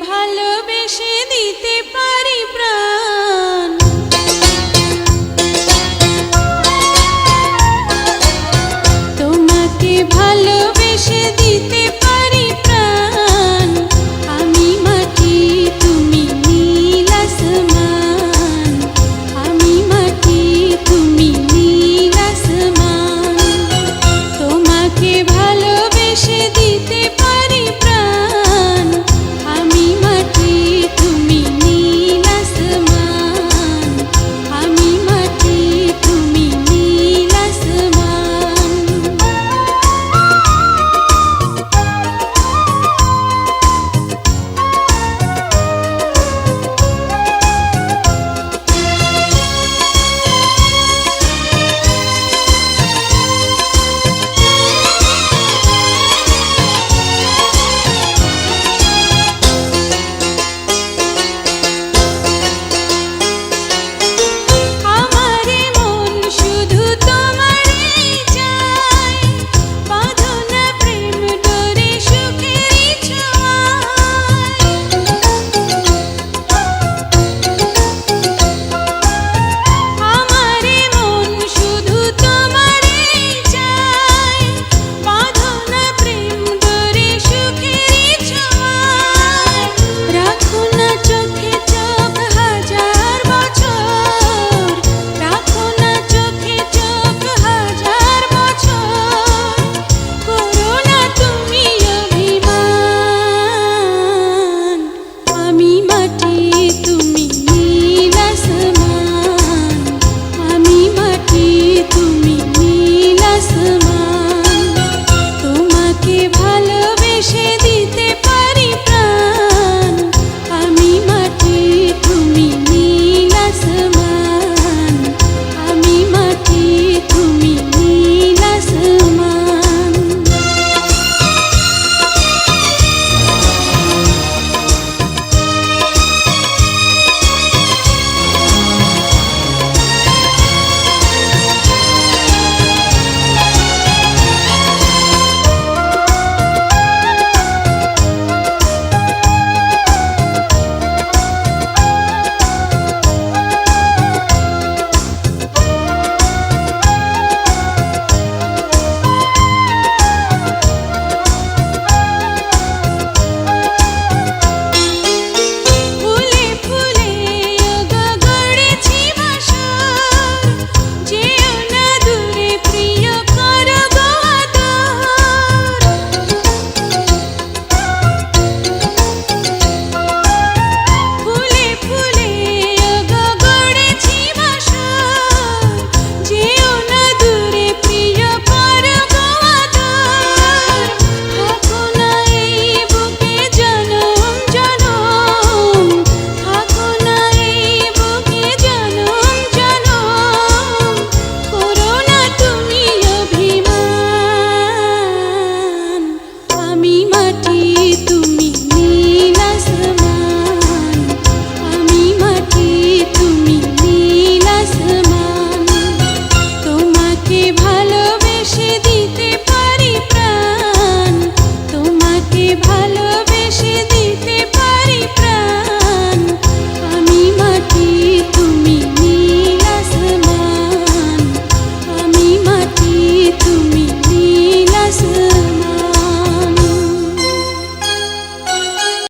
ভালোবেসে দিতে পারি প্রাণ, তোমাকে ভালোবেসে দিতে পারি প্রাণ। আমি মাটি তুমি নীল আসমান, আমি মাটি তুমি নীল আসমান, তোমাকে ভালোবেসে দিতে পারি প্রাণ। আমি মাটি তুমি নীল আসমান, আমি মাটি তুমি নীল আসমান। আমারে মন শুধু তোমারই চায়, বাঁধো না প্রেম ডোরে সুখেরই ছোঁয়ায়। আমারে মন শুধু তোমারই চায়, বাঁধো না প্রেম ডোরে সুখেরই ছোঁয়ায়। রাখো না চোখে চোখ হাজার বছর, রাখো না চোখে চোখ হাজার বছর, করো না তুমি অভিমান। আমি মাটি তুমি নীল আসমান, আমি মাটি তুমি নীল আসমান, তোমাকে ভালোবেসে দিতে পারি প্রাণ। আমি মাটি তুমি নীল আসমান, আমি মাটি তুমি নীল আসমান। ফুলে ফুলে ওগো গড়েছি বাসর, যেও না দূরে প্রিয় করো গো আদর। ফুলে ফুলে ওগো গড়েছি বাসর, যেও না দূরে প্রিয় করো গো আদর। থাকো না এই বুকে জনম জনম, থাকো না এই বুকে জনম জনম, করো না তুমি অভিমান। আমি মাটি